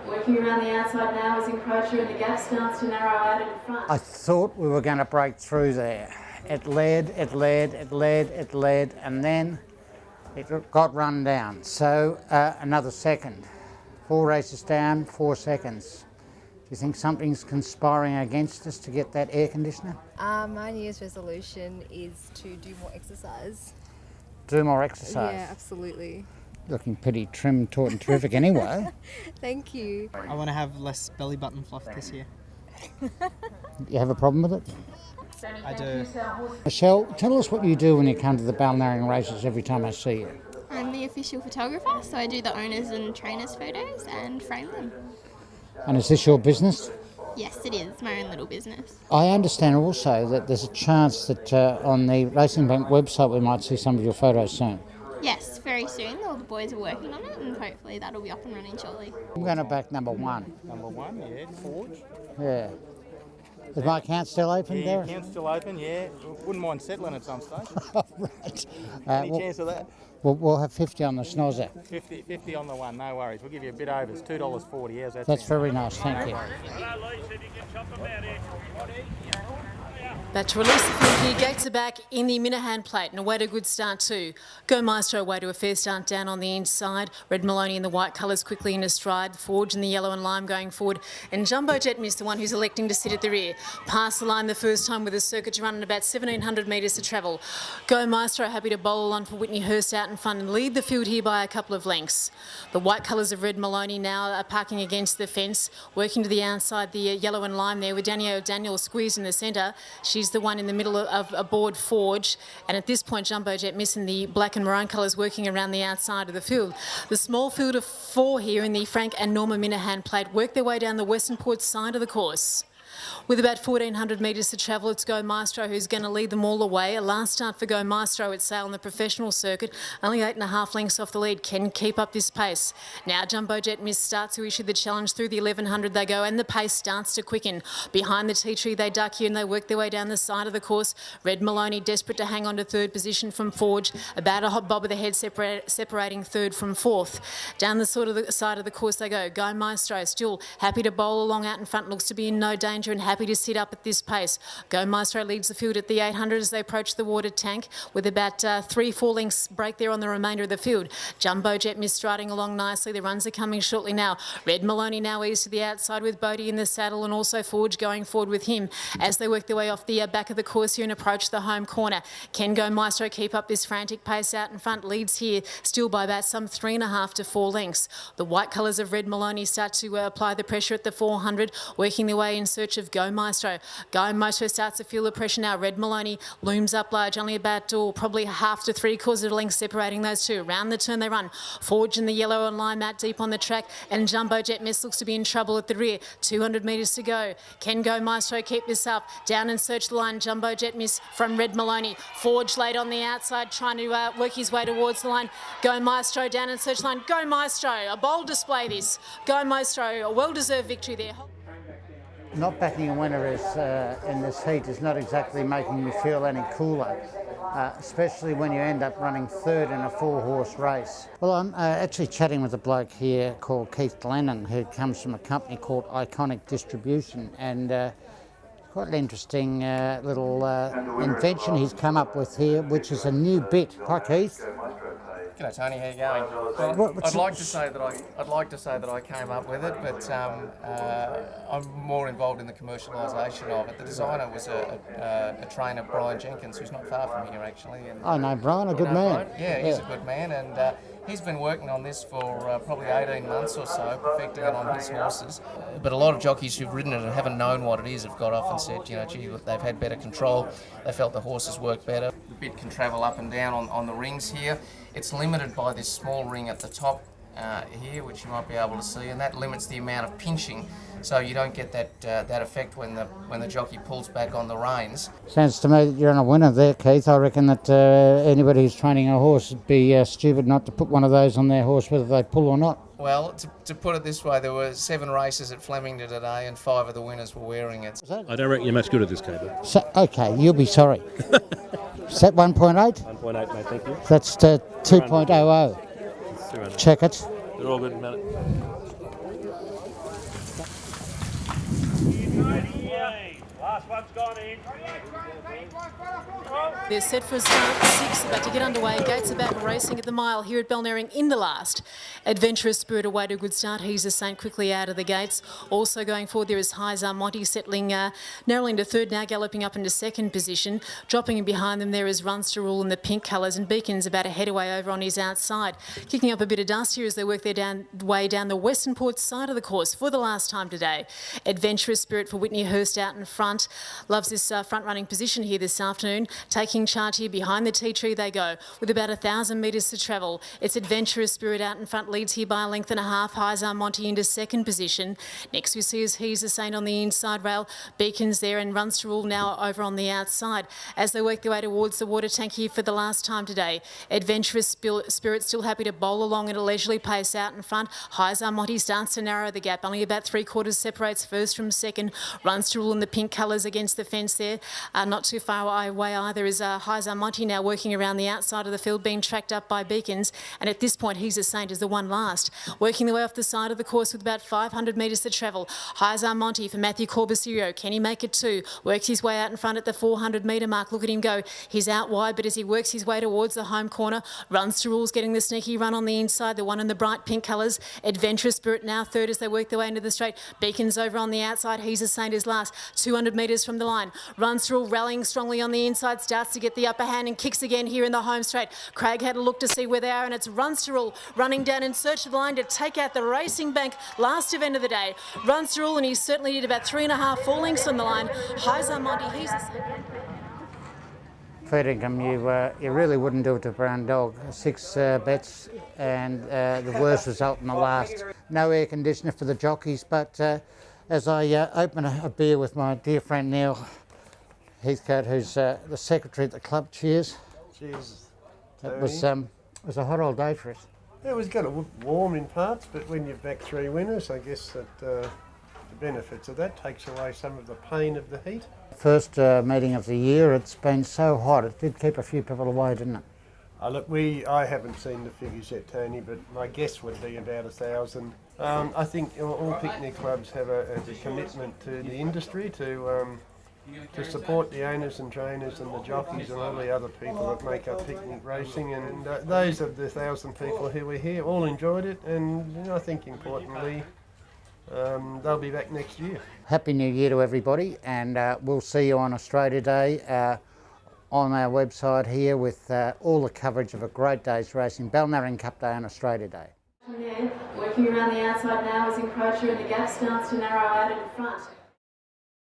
Working around the outside now as encroacher and the gap starts to narrow out in front. I thought we were going to break through there. It led, and then it got run down. So another second. 4 races down, 4 seconds. Do you think something's conspiring against us to get that air conditioner? My New Year's resolution is to do more exercise. Do more exercise? Yeah, absolutely. Looking pretty trim, taut and terrific anyway. Thank you. I want to have less belly button fluff this year. You have a problem with it? I do. Michelle, tell us what you do when you come to the Balnarring races every time I see you. I'm the official photographer, so I do the owners and trainers photos and frame them. And is this your business? Yes, it is my own little business. I understand also that there's a chance that on the Racing Bank website we might see some of your photos soon. Yes, very soon. All the boys are working on it and hopefully that'll be up and running shortly. I'm going to back number 1. Number 1, yeah, Forge. Yeah. Is my account still open, Yeah, Darren? account's still open, yeah. Wouldn't mind settling at some stage. Right. Any chance of that? We'll have 50 on the snozzer. 50 on the one, no worries. We'll give you a bit over. It's $2.40. How's that? That's very nice, thank you. Back to release the field here, gates are back in the Minahan plate and away to a good start too. Go Maestro away to a fair start down on the inside. Red Maloney in the white colours quickly in a stride. Forge in the yellow and lime going forward. And Jumbo Jet Miss, the one who's electing to sit at the rear. Past the line the first time with a circuit to run and about 1,700 metres to travel. Go Maestro happy to bowl on for Whitney Hurst out in front and lead the field here by a couple of lengths. The white colours of Red Maloney now are parking against the fence, working to the outside, the yellow and lime there with Danielle squeezed in the centre. She's the one in the middle of aboard Forge, and at this point Jumbo Jet Miss in the black and maroon colours working around the outside of the field. The small field of 4 here in the Frank and Norma Minahan plate work their way down the Western Port side of the course. With about 1,400 metres to travel, it's Go Maestro who's going to lead them all the way. A last start for Go Maestro at Sale on the professional circuit. Only 8.5 lengths off the lead. Can keep up this pace. Now Jumbo Jet Miss starts to issue the challenge through the 1,100 they go and the pace starts to quicken. Behind the tea tree they duck here and they work their way down the side of the course. Red Maloney desperate to hang on to third position from Forge. About a hot bob of the head separating third from fourth. Down the side of the course they go. Go Maestro still happy to bowl along out in front. Looks to be in no danger and happy to sit up at this pace. Go Maestro leads the field at the 800 as they approach the water tank with about 3-4 lengths break there on the remainder of the field. Jumbo Jet Miss striding along nicely. The runs are coming shortly now. Red Maloney now eased to the outside with Bodie in the saddle and also Forge going forward with him as they work their way off the back of the course here and approach the home corner. Can Go Maestro keep up this frantic pace out in front? Leads here still by about some 3.5 to 4 lengths. The white colours of Red Maloney start to apply the pressure at the 400, working their way in search of Go Maestro. Go Maestro starts to feel the pressure now. Red Maloney looms up large, only about probably 1/2 to 3/4 length separating those two. Round the turn they run. Forge in the yellow and lime out deep on the track, and Jumbo Jet Miss looks to be in trouble at the rear. 200 metres to go. Can Go Maestro keep this up? Down and search the line. Jumbo Jet Miss from Red Maloney. Forge laid on the outside, trying to work his way towards the line. Go Maestro down and search the line. Go Maestro, a bold display this. Go Maestro, a well-deserved victory there. Not backing a winner in this heat is not exactly making me feel any cooler, especially when you end up running third in a 4-horse race. Well, I'm actually chatting with a bloke here called Keith Glennon, who comes from a company called Iconic Distribution, and quite an interesting little invention he's come up with here, which is a new bit. Hi, Keith. G'day Tony, how you going? Well, I'd like to say that I came up with it, but I'm more involved in the commercialisation of it. The designer was a trainer, Brian Jenkins, who's not far from here actually. And I know Brian, a good man. Yeah, he's a good man, and he's been working on this for probably 18 months or so, perfecting it on his horses. But a lot of jockeys who've ridden it and haven't known what it is have got off and said, you know, gee, they've had better control. They felt the horses work better. The bit can travel up and down on the rings here. It's limited by this small ring at the top here, which you might be able to see, and that limits the amount of pinching, so you don't get that effect when the jockey pulls back on the reins. Sounds to me that you're on a winner there, Keith. I reckon that anybody who's training a horse would be stupid not to put one of those on their horse, whether they pull or not. Well, to put it this way, there were 7 races at Flemington today, and 5 of the winners were wearing it. I don't reckon you're much good at this, Cable. So, okay, you'll be sorry. Is that 1.8? 1.8, mate, thank you. That's 2.00. Check it. They're all good in a minute. They're set for a start. 6 about to get underway. Gates are back racing at the mile here at Balnarring in the last. Adventurous Spirit away to a good start. He's a Saint quickly out of the gates. Also going forward there is Hyzar Monty settling narrowing to third, now galloping up into second position. Dropping in behind them there is Runs to Rule in the pink colours, and Beacon's about a head away over on his outside. Kicking up a bit of dust here as they work their way down the Western Port side of the course for the last time today. Adventurous Spirit for Whitney Hurst out in front. Loves this front running position here this afternoon. Taking charge here behind the tea tree they go with about 1,000 metres to travel. It's Adventurous Spirit out in front, leads here by a length and a half. Hyzar Monty into second position. Next we see is He's a Saint on the inside rail. Beacon's there and Runs to Rule now over on the outside as they work their way towards the water tank here for the last time today. Adventurous Spirit still happy to bowl along at a leisurely pace out in front. Hyzar Monty starts to narrow the gap. Only about 3/4 separates first from second. Runs to Rule in the pink colours against the fence there. Not too far away either is Hyzar Monty now working around the outside of the field, being tracked up by Beacons, and at this point He's a Saint is the one last. Working the way off the side of the course with about 500 metres to travel. Hyzar Monty for Matthew Corbisiero. Can he make it too? Works his way out in front at the 400 metre mark. Look at him go. He's out wide, but as he works his way towards the home corner, Runs to Rule's getting the sneaky run on the inside, the one in the bright pink colours. Adventurous Spirit now third as they work their way into the straight. Beacons over on the outside. He's a Saint is last. 200 metres from the line. Runs to Rule rallying strongly on the inside, starts to get the upper hand and kicks again here in the home straight. Craig had a look to see where they are, and it's Runs to Rule running down in search of the line to take out the racing bank last event of the day. Runs to Rule, and he certainly did about 3.5 full lengths on the line. Hyzar Monty, He's a Saint. Feedingham, you really wouldn't do it to Brown Dog. 6 bets and the worst result in the last. No air conditioner for the jockeys, but as I open a beer with my dear friend Neil Heathcote, who's the secretary at the club, cheers. Cheers. It was a hot old day for us. It was kind of warm in parts, but when you've backed 3 winners, I guess that the benefits of that takes away some of the pain of the heat. First meeting of the year, it's been so hot, it did keep a few people away, didn't it? Look, I haven't seen the figures yet, Tony, but my guess would be about 1,000. I think all picnic clubs have a commitment to the industry to support the owners and trainers and the jockeys and all the other people that make up picnic racing, and those of the 1,000 people who were here all enjoyed it, and I think importantly they'll be back next year. Happy New Year to everybody, and we'll see you on Australia Day on our website here with all the coverage of a great day's racing, Balnarring Cup Day on Australia Day. Working around the outside now as Encroacher, and the gap starts to narrow out in front.